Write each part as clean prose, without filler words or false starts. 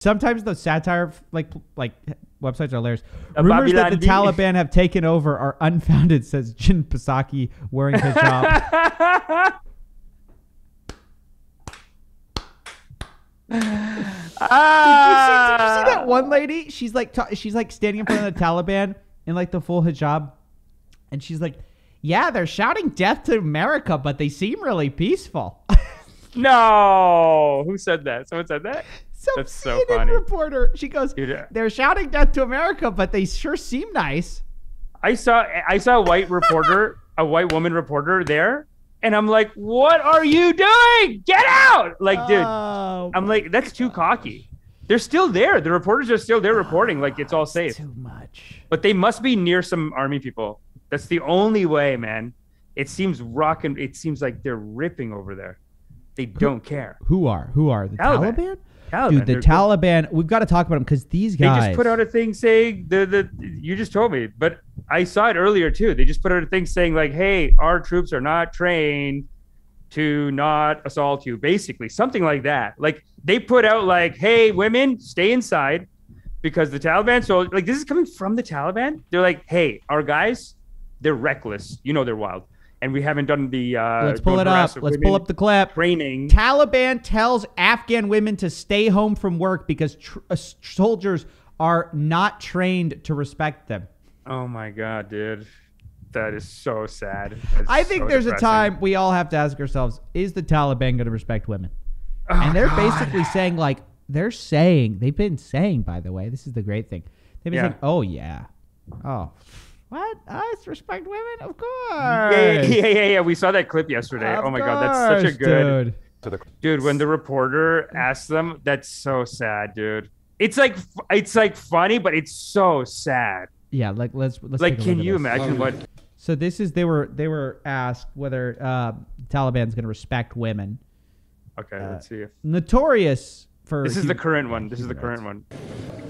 Sometimes the satire like websites are hilarious. Rumors that the Taliban have taken over are unfounded, says Jin Psaki wearing hijab. Did you see that one lady? She's like standing in front of the Taliban in like the full hijab, and she's like, "Yeah, they're shouting death to America, but they seem really peaceful." No, who said that? Someone said that. That's so funny. Reporter. She goes, "Dude, they're shouting death to America, but they sure seem nice." I saw a white reporter, a white woman reporter there. And I'm like, what are you doing? Get out! Like, dude, I'm like, that's too cocky. They're still there. The reporters are still there reporting like it's all safe. Too much. But they must be near some army people. That's the only way, man. It seems rocking. It seems like they're ripping over there. They don't care. Who are? The Taliban? Taliban. Dude, the Taliban. We've got to talk about them because these guys. They just put out a thing saying you just told me, but I saw it earlier too. They just put out a thing saying like, "Hey, our troops are not trained to not assault you." Basically, something like that. Like they put out like, "Hey, women, stay inside," because the Taliban. So like this is coming from the Taliban. They're like, "Hey, our guys, they're reckless. You know, they're wild." And we haven't done the let's pull it up. Let's pull up the clip. Training. Taliban tells Afghan women to stay home from work because soldiers are not trained to respect them. Oh my God, dude. That is so sad. I think there's a time we all have to ask ourselves, is the Taliban going to respect women? Oh, and they're basically saying like, they've been saying, by the way, this is the great thing. They've been saying, oh yeah. Oh, what? Us respect women? Of course. Yeah. We saw that clip yesterday. Oh my God, that's such a good dude. When the reporter asked them, that's so sad, dude. It's like funny, but it's so sad. Yeah, like let's like, can you imagine what? So this is they were asked whether Taliban's going to respect women. Okay, let's see. Notorious for this is the current one. This is the current one.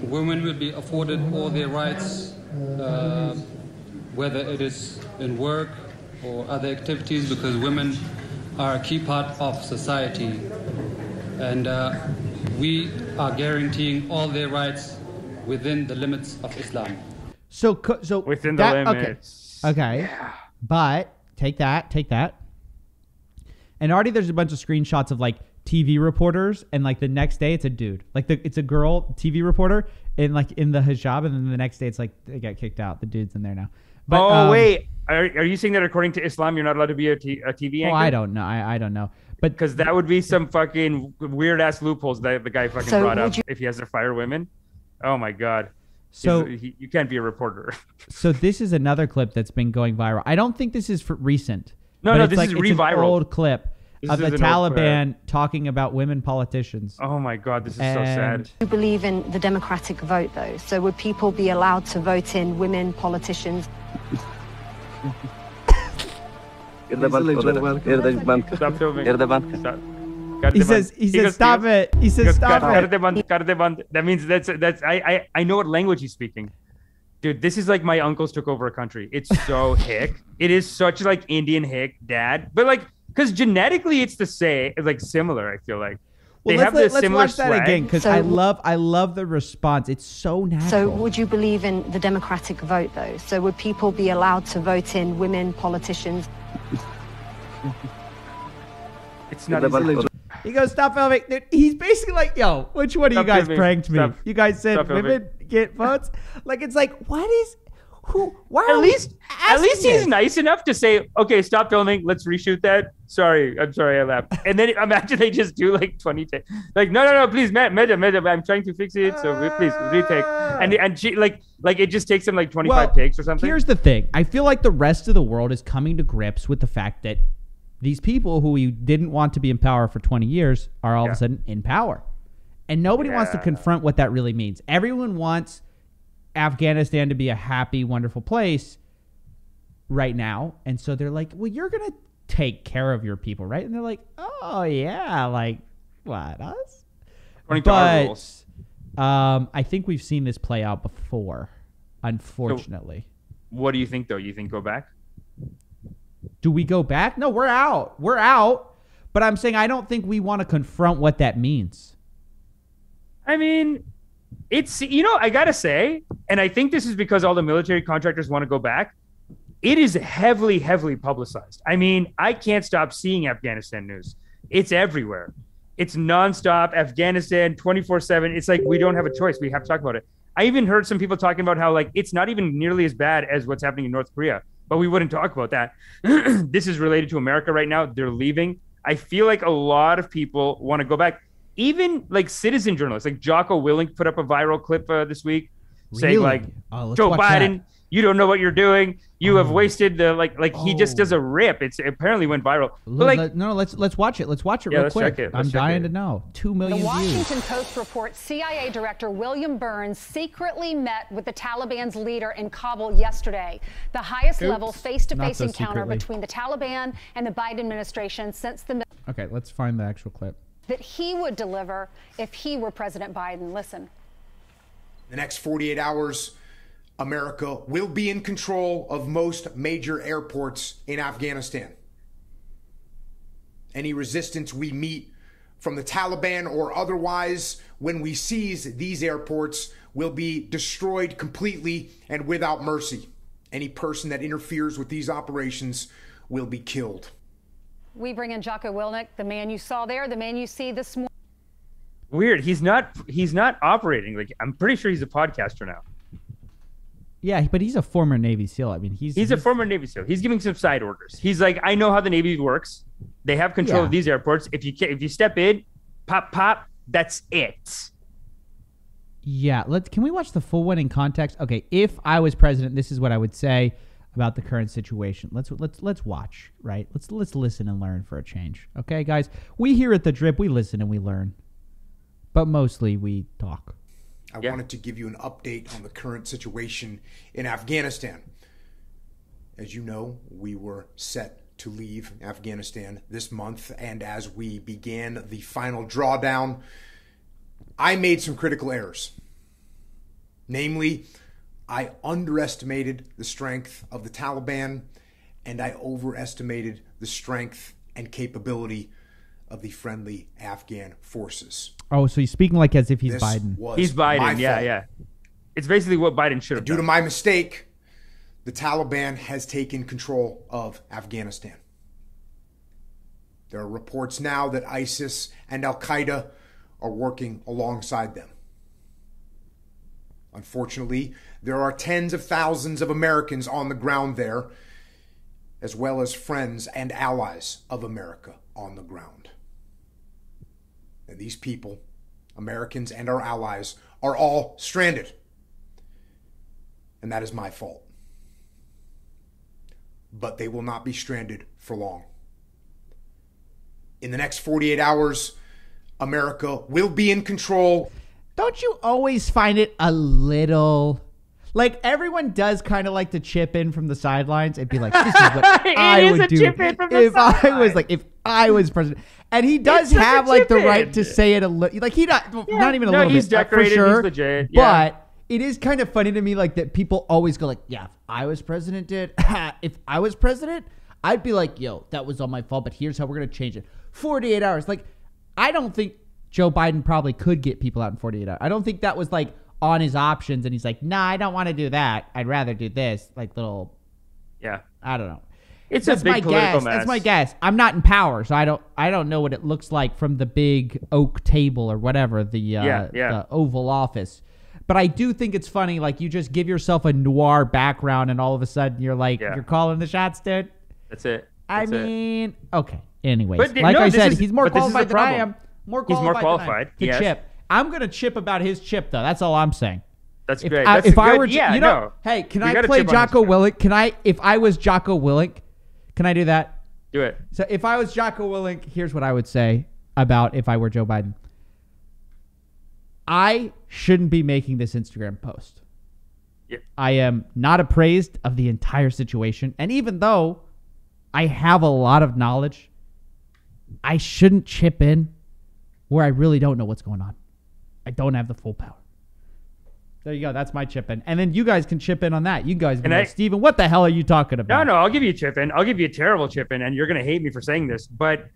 Women will be afforded all their rights, whether it is in work or other activities, because women are a key part of society, and we are guaranteeing all their rights within the limits of Islam. So within the limits. Okay. Yeah. But take that. And already there's a bunch of screenshots of like TV reporters, and like the next day it's a dude. Like it's a girl TV reporter in like in the hijab, and then the next day it's like they got kicked out. The dude's in there now. But, wait. Are you saying that according to Islam you're not allowed to be a TV anchor? Oh, I don't know. I don't know. But because that would be some fucking weird ass loopholes that the guy fucking brought up if he has to fire women. Oh my God. So you can't be a reporter. So this is another clip that's been going viral. I don't think this is for recent. No, this is it's reviral. An old clip of the Taliban talking about women politicians. Oh my God, this is so sad. You believe in the democratic vote, though. So would people be allowed to vote in women politicians? Stop filming. He says, stop it. He says, stop it. That means that's I know what language he's speaking. Dude, this is like my uncles took over a country. It's so hick. It is such like Indian hick dad. But like, because genetically it's the same, like similar, I feel like. Well, let's watch that again, because I love the response. It's so natural. So would you believe in the democratic vote, though? So would people be allowed to vote in women politicians? It's not He goes, stop filming. Dude, he's basically like, yo, which one of you guys pranked me? You guys said women get votes? Like, it's like, what is... Why at least he's nice enough to say, okay, stop filming. Let's reshoot that. I'm sorry, I laughed. And then imagine they just do like 20 takes. Like, no, please, madam, I'm trying to fix it. So please retake. And she like it just takes him like 25 takes or something. Here's the thing. I feel like the rest of the world is coming to grips with the fact that these people who we didn't want to be in power for 20 years are all of a sudden in power. And nobody wants to confront what that really means. Everyone wants Afghanistan to be a happy, wonderful place right now. And so they're like, well, you're going to take care of your people, right? And they're like, oh, yeah, like, what, us? But I think we've seen this play out before, unfortunately. So what do you think, though? You think go back? Do we go back? No, we're out. We're out. But I'm saying I don't think we want to confront what that means. I mean, it's, I got to say, and I think this is because all the military contractors want to go back. It is heavily, heavily publicized. I mean, I can't stop seeing Afghanistan news. It's everywhere. It's nonstop. Afghanistan 24/7. It's like we don't have a choice. We have to talk about it. I even heard some people talking about how like it's not even nearly as bad as what's happening in North Korea, but we wouldn't talk about that. This is related to America right now. They're leaving. I feel like a lot of people want to go back. Even like citizen journalists, like Jocko Willink put up a viral clip this week saying like, Joe Biden, you don't know what you're doing. You have wasted the he just does a rip. It apparently went viral. But let's watch it. Let's watch it real quick. I'm dying to know. 2 million views. The Washington Post reports CIA Director William Burns secretly met with the Taliban's leader in Kabul yesterday. The highest level face-to-face encounter between the Taliban and the Biden administration since the... Okay, let's find the actual clip. That he would deliver if he were President Biden. Listen. The next 48 hours, America will be in control of most major airports in Afghanistan. Any resistance we meet from the Taliban or otherwise when we seize these airports will be destroyed completely and without mercy. Any person that interferes with these operations will be killed. We bring in Jocko Willink, the man you saw there, the man you see this morning. Weird. He's not operating. Like, I'm pretty sure he's a podcaster now. Yeah, but he's a former Navy SEAL. I mean, he's a former Navy SEAL. He's giving some side orders. He's like, I know how the Navy works. They have control of these airports. If you step in, pop, that's it. Yeah, can we watch the full one in context? Okay, if I was president, this is what I would say about the current situation. Let's watch, right? Let's listen and learn for a change. Okay, guys? We here at The Drip, we listen and we learn. But mostly we talk. I wanted to give you an update on the current situation in Afghanistan. As you know, we were set to leave Afghanistan this month, and as we began the final drawdown, I made some critical errors. Namely, I underestimated the strength of the Taliban, and I overestimated the strength and capability of the friendly Afghan forces. Oh, so he's speaking like as if he's Biden. He's Biden, yeah. It's basically what Biden should have done. Due to my mistake, the Taliban has taken control of Afghanistan. There are reports now that ISIS and Al-Qaeda are working alongside them. Unfortunately, there are tens of thousands of Americans on the ground there, as well as friends and allies of America on the ground. And these people, Americans and our allies, are all stranded. And that is my fault. But they will not be stranded for long. In the next 48 hours, America will be in control. Don't you always find it a little... Like, everyone does kind of like to chip in from the sidelines and be like, this is what I would do if I was president. And he does have, like, the right to say it a little... Like, not even a little bit. He's decorated, for sure, he's legit. Yeah. But it is kind of funny to me, like, that people always go like, yeah, if I was president, if I was president, I'd be like, yo, that was all my fault, but here's how we're going to change it. 48 hours. Like, I don't think Joe Biden probably could get people out in 48 hours. I don't think that was, like, on his options, and he's like, nah, I don't want to do that. I'd rather do this. Like, little... Yeah. I don't know. That's a big political mess. That's my guess. I'm not in power, so I don't know what it looks like from the big oak table or whatever, the Oval Office. But I do think it's funny, like, you just give yourself a noir background, and all of a sudden you're like, you're calling the shots, dude. That's it. Okay. Anyways, I said, he's more qualified than I am. He's more qualified to chip. I'm going to chip about his chip, though. That's all I'm saying. That's great. Hey, can I play Jocko Willink? If I was Jocko Willink, can I do that? Do it. So if I was Jocko Willink, here's what I would say about if I were Joe Biden. I shouldn't be making this Instagram post. Yeah. I am not appraised of the entire situation. And even though I have a lot of knowledge, I shouldn't chip in where I really don't know what's going on. I don't have the full power. There you go. That's my chip in. And then you guys can chip in on that. You guys can go, Steven, what the hell are you talking about? No, I'll give you a chip in. I'll give you a terrible chip in, and you're going to hate me for saying this. But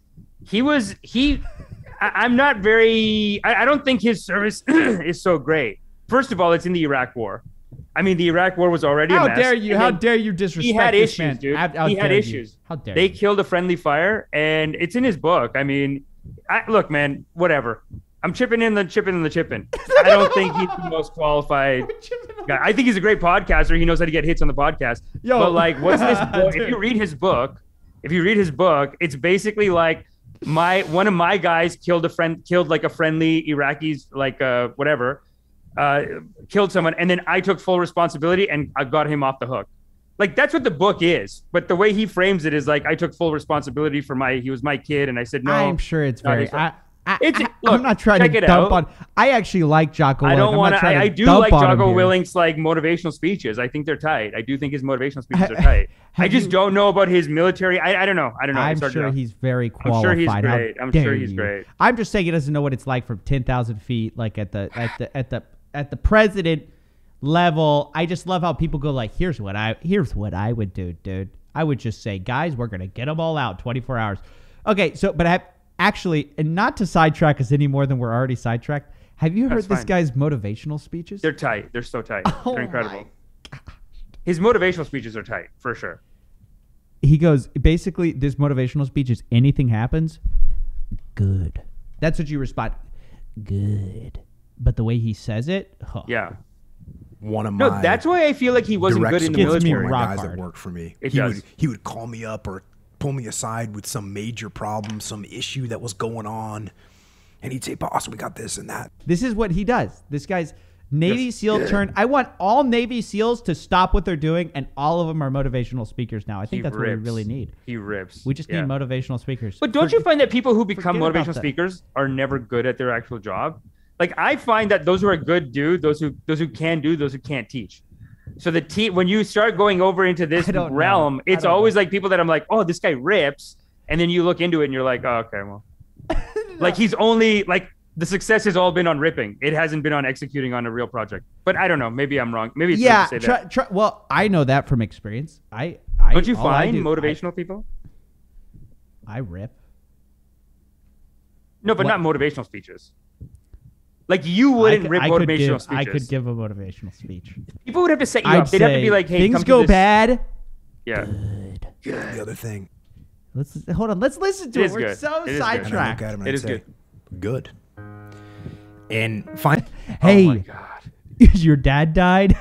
I'm not very. I don't think his service is so great. First of all, it's in the Iraq War. I mean, the Iraq War was already a mess. How dare you? How dare you disrespect He had this issues, man? dude. How he had dare issues. You? How dare they you? killed a friendly fire, and it's in his book. I mean, look, man, whatever. I'm chipping in. I don't think he's the most qualified guy. I think he's a great podcaster. He knows how to get hits on the podcast. But like, what's this book? If you read his book, it's basically like one of my guys killed like a friendly Iraqis, like whatever. Killed someone, and then I took full responsibility and I got him off the hook. Like, that's what the book is, but the way he frames it is like, I took full responsibility for he was my kid, and I said no. I'm sure it's very. Look, I'm not trying to dump on. I actually like Jocko Willink. I don't want to. I do like Jocko Willink's like motivational speeches. I think they're tight. I do think his motivational speeches are tight. I just don't know about his military. I don't know. I'm sure he's very qualified. I'm sure he's great. I'm sure he's great. I'm just saying he doesn't know what it's like from 10,000 feet, like at the president level. I just love how people go like, here's what I would do, dude. I would just say, guys, we're gonna get them all out 24 hours. Okay, so but actually, and not to sidetrack us any more than we're already sidetracked. Have you heard this guy's motivational speeches? They're tight. They're so tight. They're incredible. His motivational speeches are tight for sure. He goes, basically, this motivational speech is anything happens, good. That's what you respond, good. But the way he says it, yeah. One of my that's why I feel like he wasn't good in the military. Guys that work for me. He would call me up or pull me aside with some major problem, some issue that was going on, and he'd say, "Boss, we got this and that." This is what he does. This guy's Navy SEAL turned. I want all Navy SEALs to stop what they're doing, and all of them are motivational speakers now. I think that's what we really need. He rips. We just need motivational speakers. But don't you find that people who become motivational speakers are never good at their actual job? Like, I find that those who are good do, those who can do, those who can't teach. So when you start going over into this realm, it's always like people that I'm like, oh, this guy rips. And then you look into it and you're like, oh, okay, well. Like, he's only, like, the success has all been on ripping. It hasn't been on executing on a real project. But I don't know. Maybe I'm wrong. Maybe it's yeah. to say that. Well, I know that from experience. Don't you find motivational people? I rip. No, but not motivational speeches. Like, you wouldn't rip motivational speeches. I could give a motivational speech. People would have to set you up. They'd have to be like, hey, things go bad. Yeah. Good. The other thing. Hold on. Let's listen to it. We're so sidetracked. It is good. Good. And fine. Hey. Oh my God. Your dad died?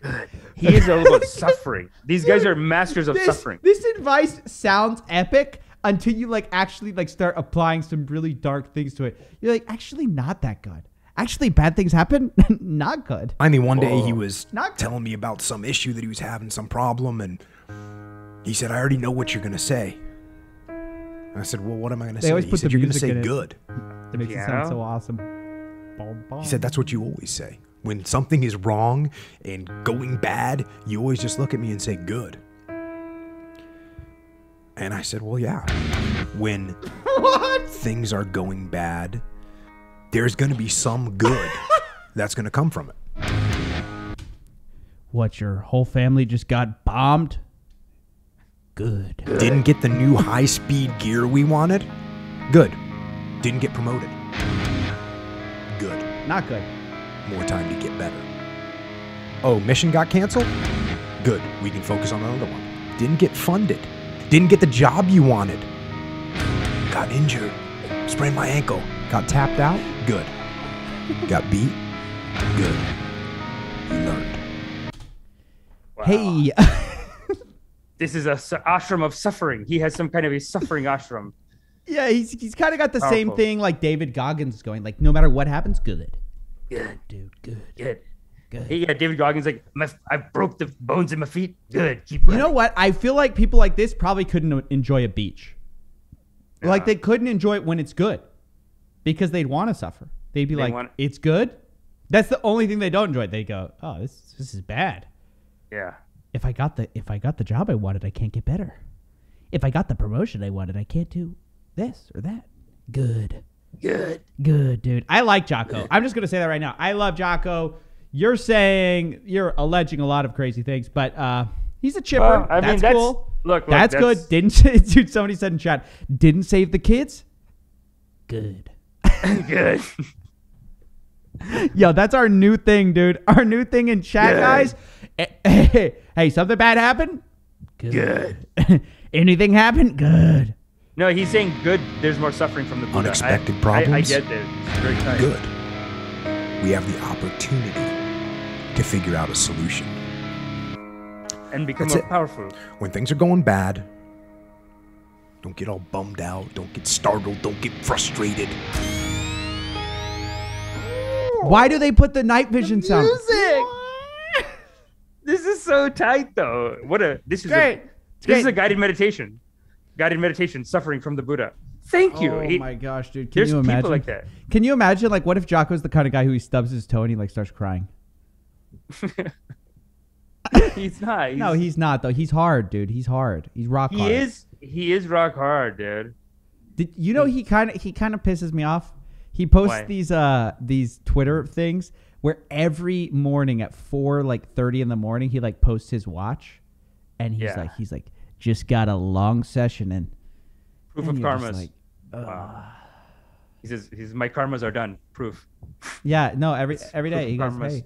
Good. He is all about suffering. These guys are masters of suffering. This advice sounds epic until you actually start applying some really dark things to it. You're like, actually not that good. Actually, bad things happen. Not good. Finally, one day he was telling me about some issue that he was having, some problem, and he said, I already know what you're going to say. And I said, well, what am I going to say? He said, you're going to say good. That makes it sound so awesome. He said, that's what you always say. When something is wrong and going bad, you always just look at me and say good. And I said, well, yeah. When things are going bad, there's going to be some good that's going to come from it. What, your whole family just got bombed? Good. Didn't get the new high-speed gear we wanted? Good. Didn't get promoted? Good. Not good. More time to get better. Oh, mission got canceled? Good. We can focus on another one. Didn't get funded. Didn't get the job you wanted. Got injured. Sprained my ankle. Got tapped out? Good. Got beat? Good. You learned. Wow. Hey. This is a ashram of suffering. He has some kind of a suffering ashram. Yeah, he's kind of got the same thing like David Goggins is going. Like, no matter what happens, good. Good. Dude, good. Good. Good. Hey, yeah, David Goggins like, I broke the bones in my feet. Good. Keep running. You know what? I feel like people like this probably couldn't enjoy a beach. Yeah. Like, they couldn't enjoy it when it's good because they'd want to suffer. They'd be it's good. That's the only thing they don't enjoy. They go, oh, this is bad. Yeah. If I got the job I wanted, I can't get better. If I got the promotion I wanted, I can't do this or that. Good. Good, dude. I like Jocko. I'm just going to say that right now. I love Jocko. You're alleging a lot of crazy things, but he's a chipper. Well, that's cool. Look, that's good. Dude, somebody said in chat, didn't save the kids. Good. Good. Yo, that's our new thing, dude. Our new thing in chat, guys. Hey, something bad happened? Good. Anything happened? Good. No, he's saying good. There's more suffering from the Buddha. Unexpected problems? I get this. It's very kind. Good. We have the opportunity to figure out a solution. And become That's more powerful. When things are going bad, don't get all bummed out. Don't get startled. Don't get frustrated. Why do they put the night vision sound? Music. This is so tight, though. This is great. This is a guided meditation. Guided meditation, suffering from the Buddha. Thank you. Oh my gosh, dude! Can There's you imagine? people like that. Can you imagine, like, what if Jocko's the kind of guy who he stubs his toe and he like starts crying? He's not. No, he's not though. He's hard, dude. He's hard. He's rock hard. He is rock hard, dude. Did you know he kind of pisses me off? He posts these Twitter things where every morning at 4:30 in the morning he like posts his watch, and he's like just got a long session and proof of karmas. Like, wow. He says my karmas are done. Proof. Yeah, no, every day he goes,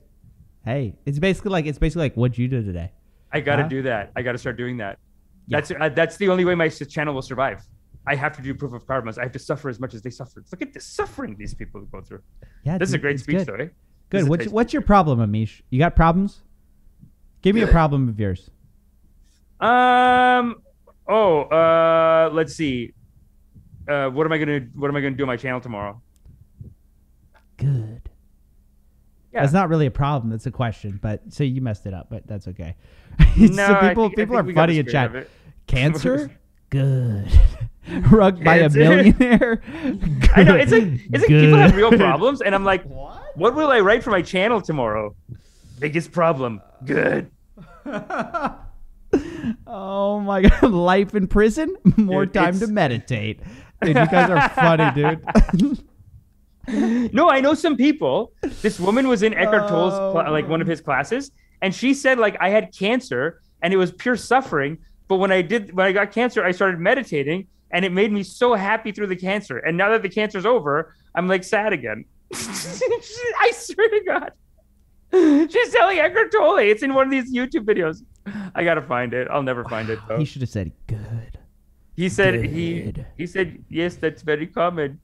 hey. It's basically like what'd you do today? I got to do that. I got to start doing that. Yeah. That's the only way my channel will survive. I have to do proof of karmas. I have to suffer as much as they suffer. Look at the suffering these people go through. Yeah, this is a great speech, though. Eh? Good. What's your problem, Amish? You got problems? Give me a problem of yours. Let's see. What am I gonna do on my channel tomorrow? Good. Yeah. That's not really a problem. That's a question. But so you messed it up, but that's okay. No, so people are funny in chat. Cancer? Good. Rugged by a millionaire? Good. I know. It's like people have real problems, and I'm like, what will I write for my channel tomorrow? Biggest problem. Good. Oh my god. Life in prison? More time to meditate. Dude, you guys are funny, dude. No, I know some people. This woman was in Eckhart Tolle's one of his classes, and she said I had cancer and it was pure suffering. But when I got cancer, I started meditating, and it made me so happy through the cancer. And now that the cancer's over, I'm sad again. I swear to God. She's telling Eckhart Tolle. It's in one of these YouTube videos. I gotta find it. I'll never find it though. He should have said good. He said he said yes, that's very common.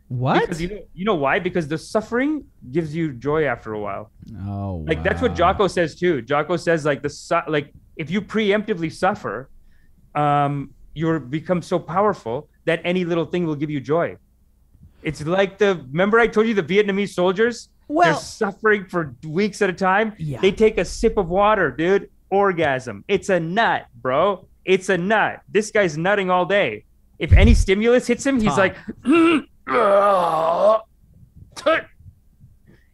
What? Because you know why? Because the suffering gives you joy after a while. Oh, that's what Jocko says too. Jocko says if you preemptively suffer, you become so powerful that any little thing will give you joy. It's like remember I told you the Vietnamese soldiers? They're suffering for weeks at a time. Yeah. They take a sip of water, dude. Orgasm. It's a nut, bro. It's a nut. This guy's nutting all day. If any stimulus hits him, he's like, and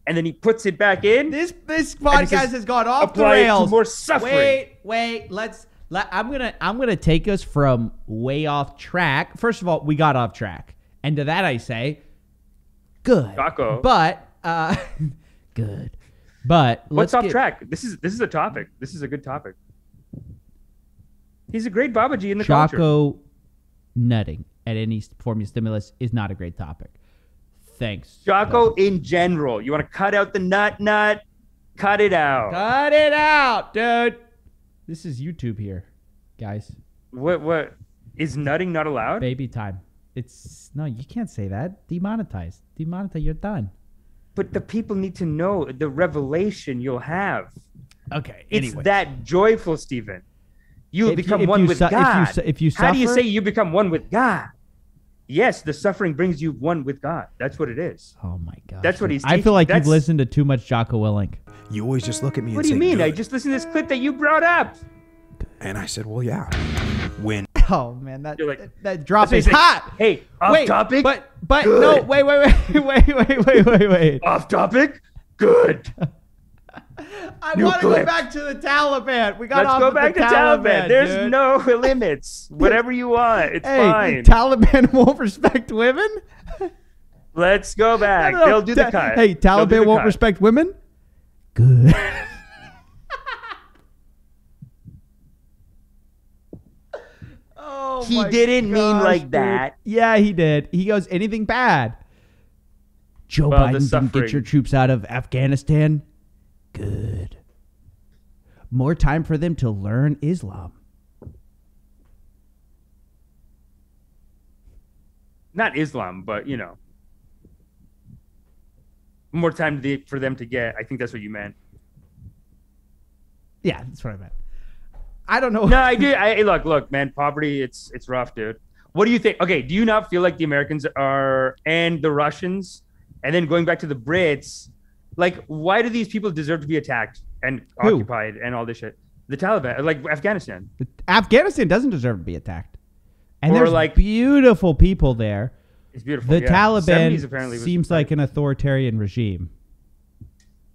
then he puts it back in. This podcast has gone off the rails. More suffering. Wait. I'm gonna take us from way off track. First of all, we got off track, and to that I say, good. Jocko. But good. But what's off track? This is a topic. This is a good topic. He's a great Babaji in the culture. Jocko nutting at any form of stimulus is not a great topic. Thanks. Jocko in general. You want to cut out the nut? Cut it out. Cut it out, dude. This is YouTube here, guys. What? Is nutting not allowed? Baby time. No, you can't say that. Demonetized. You're done. But the people need to know the revelation you'll have. Okay. It's that joyful, Stephen. You'll become one with God. If you suffer, how do you say you become one with God? Yes, the suffering brings you one with God. That's what it is. Oh my God. That's what he's teaching. I feel like you've listened to too much Jocko Willink. You always just look at me and say, what do you mean? good. I just listened to this clip that you brought up. And I said, well, yeah. When oh man, that drop is hot. Hey, off topic. But no, wait. Off topic. Good. I want to go back to the Taliban. Let's go back to Taliban. There's no limits. Whatever you want, it's fine. Taliban won't respect women. Let's go back. No. They'll do the cut. Hey, Taliban won't respect women. Good. He didn't mean like that. Yeah, he did. He goes, anything bad? Joe Biden didn't get your troops out of Afghanistan? Good. More time for them to learn Islam. Not Islam, but, you know. More time for them to get. I think that's what you meant. Yeah, that's what I meant. I don't know. No, I do. Look, man, poverty, it's rough, dude. What do you think? Okay, do you not feel like the Americans are, and the Russians, and then going back to the Brits, like, why do these people deserve to be attacked and occupied and all this shit? The Taliban, like Afghanistan. Afghanistan doesn't deserve to be attacked. And there's like beautiful people there. It's beautiful. The Taliban seems like an authoritarian regime.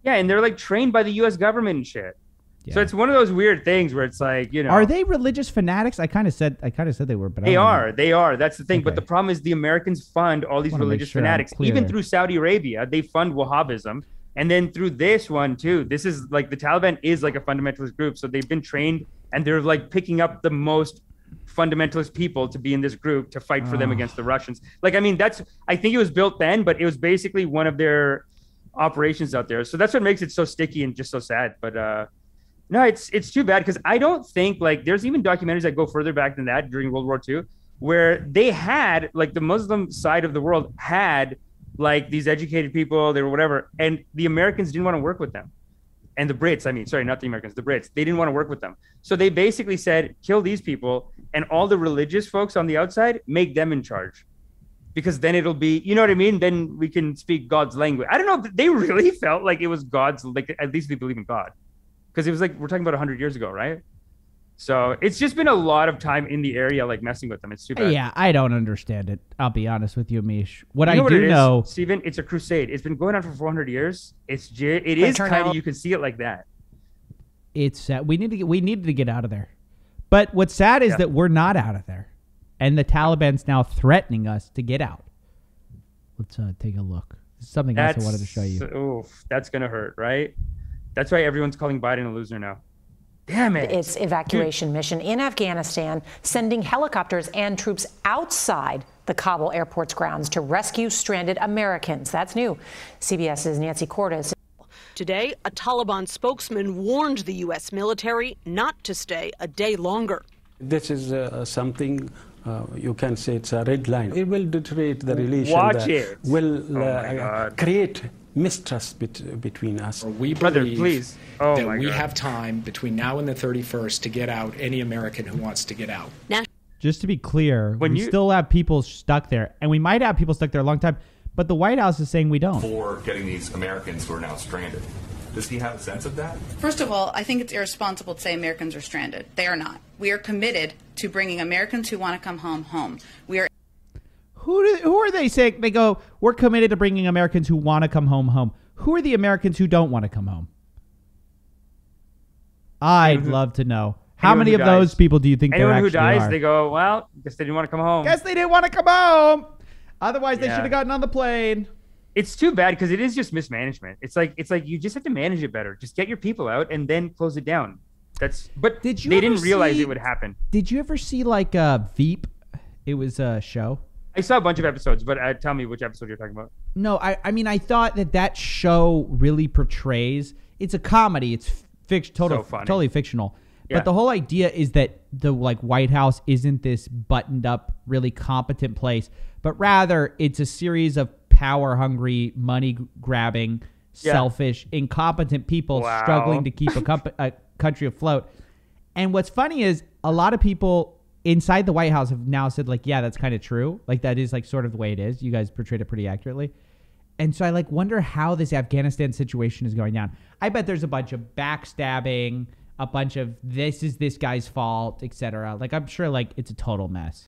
Yeah, and they're like trained by the U.S. government and shit. Yeah. So it's one of those weird things where it's like, you know, are they religious fanatics? I kind of said they were, but they are. That's the thing. Okay. But the problem is the Americans fund all these religious fanatics, even through Saudi Arabia. They fund Wahhabism, and then through this one too. This is like the Taliban is like a fundamentalist group, so they've been trained, and they're like picking up the most fundamentalist people to be in this group to fight for them against the Russians. Like, I mean, I think it was built then, but it was basically one of their operations out there. So that's what makes it so sticky and just so sad. But no, it's too bad, because I don't think, like, there's even documentaries that go further back than that during World War II, where they had, like, the Muslim side of the world had, like, these educated people, they were whatever, and the Americans didn't want to work with them. And the Brits, not the Americans, the Brits, they didn't want to work with them. So they basically said, kill these people, and all the religious folks on the outside, make them in charge. Because then it'll be, you know what I mean? Then we can speak God's language. I don't know if they really felt like it was God's, like, at least they believe in God. Because it was like, we're talking about 100 years ago, right? So it's just been a lot of time in the area, like, messing with them. It's too bad. Yeah, I don't understand it. I'll be honest with you, Amish. What I do know, Steven, it's a crusade. It's been going on for 400 years. It is kind of, you can see it like that. It's sad. We needed to get out of there. But what's sad is that we're not out of there, and the Taliban's now threatening us to get out. Let's take a look. This is something else I wanted to show you. Oof, that's gonna hurt, right? That's why everyone's calling Biden a loser now. Damn it. Its evacuation mission in Afghanistan, sending helicopters and troops outside the Kabul airport's grounds to rescue stranded Americans. That's new. CBS's Nancy Cordes. Today, a Taliban spokesman warned the U.S. military not to stay a day longer. This is something, you can say it's a red line. It will deteriorate the relation. Watch it. Will create mistrust between us. We believe that we have time between now and the 31st to get out any American who wants to get out. Just to be clear, we still have people stuck there, and we might have people stuck there a long time, but the White House is saying we don't. For getting these Americans who are now stranded. Does he have a sense of that? First of all, I think it's irresponsible to say Americans are stranded. They are not. We are committed to bringing Americans who want to come home. We are. Who are they saying? They go, we're committed to bringing Americans who want to come home. Who are the Americans who don't want to come home? I'd love to know. How many of those people do you think there actually are? Anyone who dies, they go, well, guess they didn't want to come home. Guess they didn't want to come home. Otherwise, they should have gotten on the plane. It's too bad, because it is just mismanagement. It's like you just have to manage it better. Just get your people out and then close it down. But they didn't realize it would happen. Did you ever see like Veep? It was a show. I saw a bunch of episodes, but tell me which episode you're talking about. No, I mean, I thought that show really portrays. It's a comedy. It's totally fictional. Yeah. But the whole idea is that the White House isn't this buttoned up, really competent place, but rather it's a series of power-hungry, money-grabbing, selfish, incompetent people struggling to keep a country afloat. And what's funny is a lot of people inside the White House have now said, like, yeah, that's kind of true. Like, that is, like, sort of the way it is. You guys portrayed it pretty accurately. And so I, like, wonder how this Afghanistan situation is going down. I bet there's a bunch of backstabbing, a bunch of this is this guy's fault, etc. Like, I'm sure, like, it's a total mess.